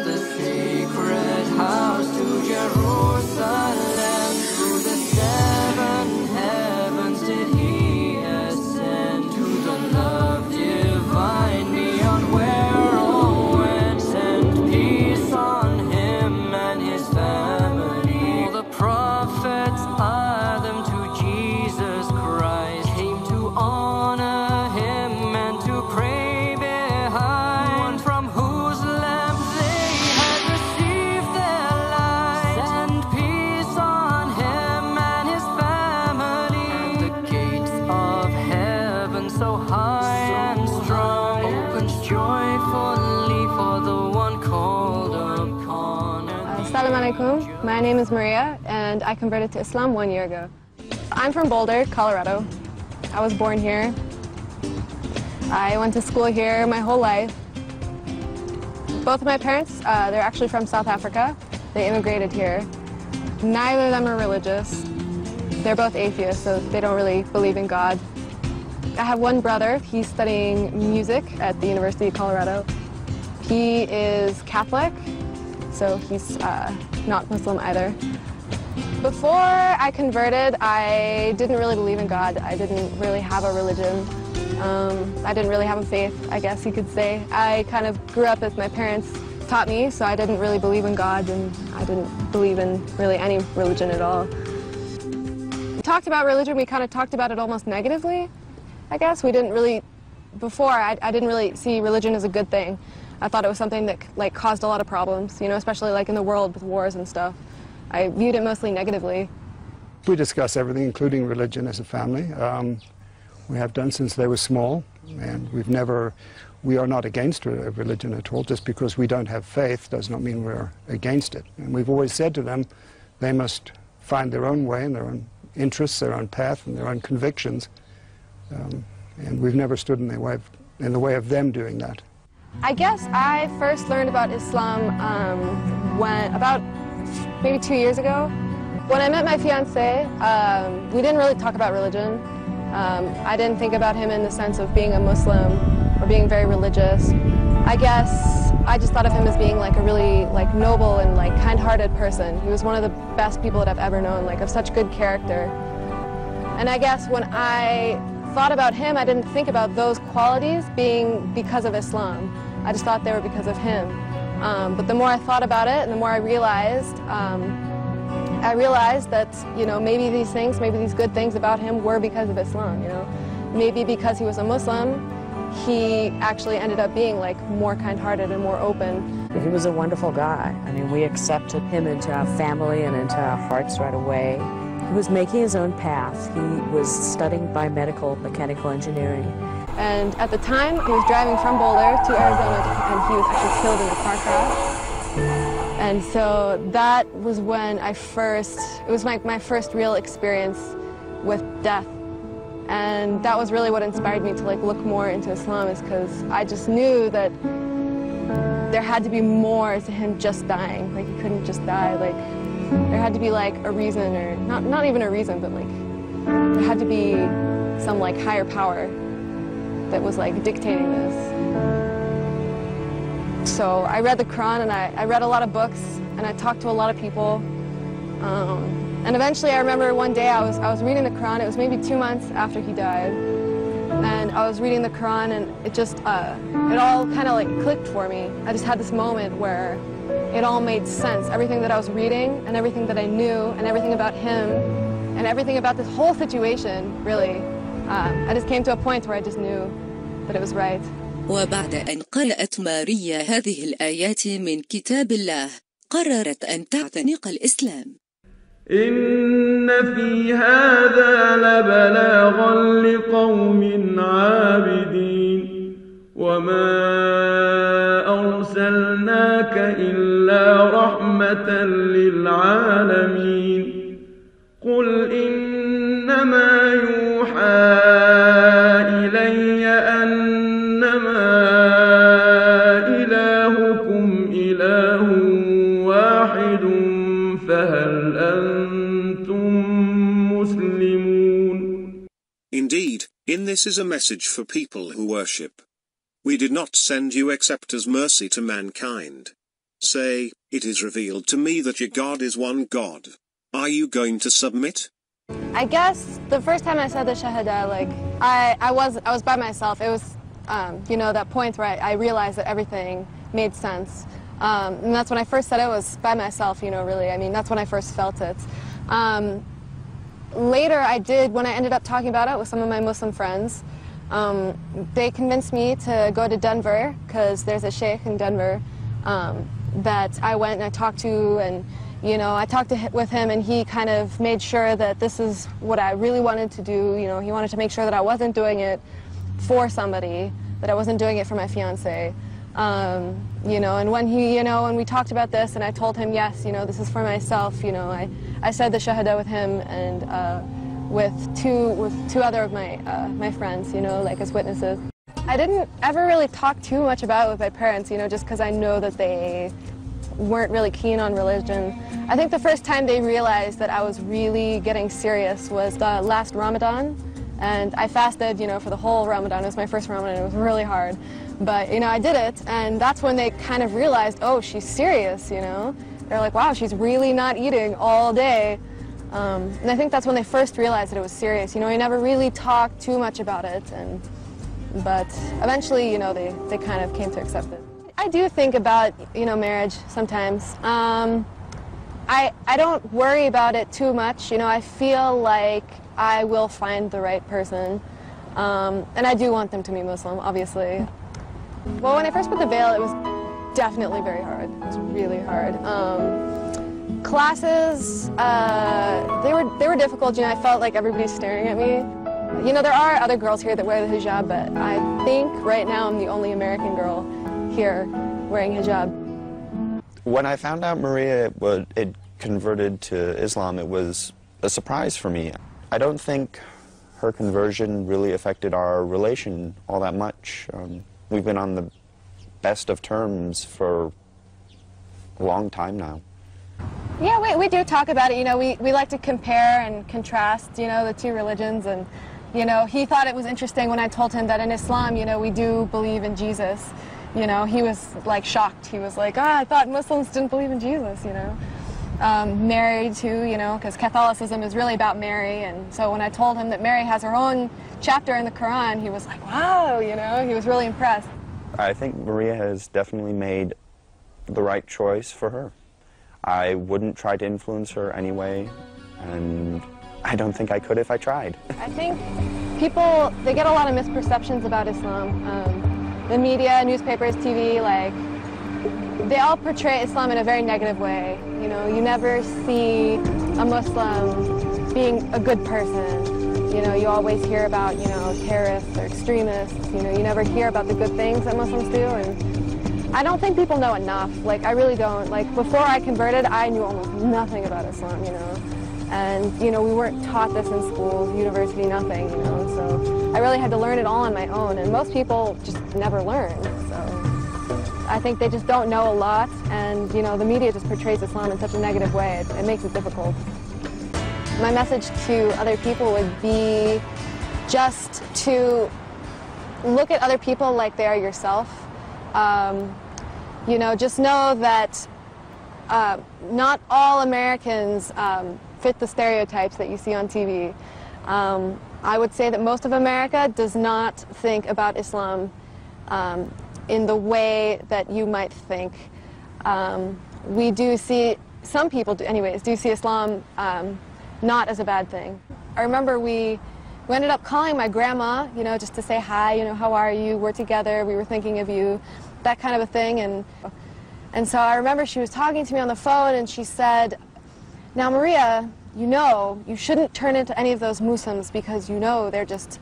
the sacred house to Jerusalem. Through the seven heavens did he ascend to the love divine beyond where all went. Send peace on him and his family. All the prophets, Adam to Jesus Christ, came to honor him and to pray behind. One from whose lamp they had received their light. Send peace on him and his family. And the gates of heaven so high and strong opens joyfully for the one called upon. Assalamu alaikum. My name is Maria, and I converted to Islam 1 year ago. I'm from Boulder, Colorado. I was born here. I went to school here my whole life. Both of my parents, they're actually from South Africa. They immigrated here. Neither of them are religious. They're both atheists, so they don't really believe in God. I have one brother. He's studying music at the University of Colorado. He is Catholic, so he's not Muslim either. Before I converted, I didn't really believe in God. I didn't really have a religion. I didn't really have a faith, I guess you could say. I kind of grew up as my parents taught me, so I didn't really believe in God, and I didn't believe in really any religion at all. We talked about religion, we kind of talked about it almost negatively, I guess. We didn't really, before, I didn't really see religion as a good thing. I thought it was something that like caused a lot of problems, you know, especially like in the world with wars and stuff. I viewed it mostly negatively. We discuss everything, including religion, as a family. We have done since they were small, and we are not against religion at all. Just because we don't have faith does not mean we're against it. And we've always said to them, they must find their own way and their own interests, their own path, and their own convictions. And we've never stood in the way of them doing that. I guess I first learned about Islam about maybe 2 years ago. When I met my fiancé, we didn't really talk about religion. I didn't think about him in the sense of being a Muslim or being very religious. I guess I just thought of him as being like a really like noble and like kind-hearted person. He was one of the best people that I've ever known, like of such good character. And I guess when I thought about him, I didn't think about those qualities being because of Islam. I just thought they were because of him. But the more I thought about it and the more I realized that, you know, maybe these things, maybe these good things about him were because of Islam, you know. Maybe because he was a Muslim, he actually ended up being like more kind-hearted and more open. He was a wonderful guy. I mean, we accepted him into our family and into our hearts right away. He was making his own path. He was studying biomedical mechanical engineering. And at the time, he was driving from Boulder to Arizona, and he was actually killed in a car crash. And so that was when it was my first real experience with death. And that was really what inspired me to like look more into Islam, is because I just knew that there had to be more to him just dying. Like, he couldn't just die. Like, there had to be like a reason, or not even a reason, but like there had to be some like higher power that was like dictating this. So I read the Quran, and I read a lot of books, and I talked to a lot of people. And eventually I remember one day I was reading the Quran. It was maybe 2 months after he died. And I was reading the Quran, and it all kind of like clicked for me. I just had this moment where it all made sense. Everything that I was reading, and everything that I knew, and everything about him, and everything about this whole situation, really. I just came to a point where I just knew that it was right. وبعد أن قرأت ماريا هذه الآيات من كتاب الله، قررت أن تعتنق الإسلام. إن في هذا لبلاغا لقوم عابدين وما أرسلناك إلا رحمة للعالمين قل إنما يوحى إلي أنما إلهكم إله واحد فهل أنتم مسلمون. Indeed, in this is a message for people who worship. We did not send you except as mercy to mankind. Say, "It is revealed to me that your God is one God." Are you going to submit? I guess the first time I said the Shahada, like, I was by myself. It was, you know, that point where I realized that everything made sense. And that's when I first said it was by myself, you know, really. I mean, that's when I first felt it. Later I did, when I ended up talking about it with some of my Muslim friends, they convinced me to go to Denver, because there's a sheikh in Denver that I went and I talked to, and you know, I talked with him, and he kind of made sure that this is what I really wanted to do. You know, he wanted to make sure that I wasn't doing it for somebody, that I wasn't doing it for my fiance. You know, and when he, you know, when we talked about this, and I told him, yes, you know, this is for myself. You know, I said the Shahada with him and with two other of my friends, you know, like as witnesses. I didn't ever really talk too much about it with my parents, you know, just because I know that they weren't really keen on religion. I think the first time they realized that I was really getting serious was the last Ramadan, and I fasted, you know, for the whole Ramadan. It was my first Ramadan. It was really hard, but you know, I did it, and that's when they kind of realized, oh, she's serious, you know. They're like, wow, she's really not eating all day. And I think that's when they first realized that it was serious. You know, I never really talked too much about it, but eventually, you know, they kind of came to accept it. I do think about, you know, marriage sometimes. I don't worry about it too much. You know, I feel like I will find the right person. And I do want them to be Muslim, obviously. Well, when I first put the veil, it was definitely very hard. It was really hard. Classes, they were difficult. You know, I felt like everybody's staring at me. You know, there are other girls here that wear the hijab, but I think right now I'm the only American girl here wearing hijab. When I found out Maria had converted to Islam, it was a surprise for me. I don't think her conversion really affected our relation all that much. We've been on the best of terms for a long time now. Yeah, we do talk about it. You know, we like to compare and contrast, you know, the two religions. And, you know, he thought it was interesting when I told him that in Islam, you know, we do believe in Jesus. You know, he was, like, shocked. He was like, I thought Muslims didn't believe in Jesus, you know. Mary, too, you know, because Catholicism is really about Mary. And so when I told him that Mary has her own chapter in the Quran, he was like, wow, you know, he was really impressed. I think Maria has definitely made the right choice for her. I wouldn't try to influence her anyway, and I don't think I could if I tried. I think people, they get a lot of misperceptions about Islam. The media, newspapers, TV, like, they all portray Islam in a very negative way. You know, you never see a Muslim being a good person. You know, you always hear about, you know, terrorists or extremists. You know, you never hear about the good things that Muslims do. And I don't think people know enough. Like, I really don't. Like, before I converted, I knew almost nothing about Islam, you know. And, you know, we weren't taught this in schools, university, nothing, you know. So I really had to learn it all on my own. And most people just never learn. So I think they just don't know a lot. And, you know, the media just portrays Islam in such a negative way. It makes it difficult. My message to other people would be just to look at other people like they are yourself. You know, just know that not all Americans fit the stereotypes that you see on TV. I would say that most of America does not think about Islam in the way that you might think. We do see, some people do, anyways, do see Islam not as a bad thing. I remember we ended up calling my grandma, you know, just to say hi, you know, how are you? We're together, we were thinking of you, that kind of a thing. And so I remember she was talking to me on the phone, and she said, now Maria, you know, you shouldn't turn into any of those Muslims because, you know, they're just,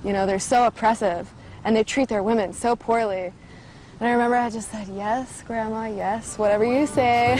you know, they're so oppressive and they treat their women so poorly. And I remember I just said, yes, Grandma, yes, whatever you say.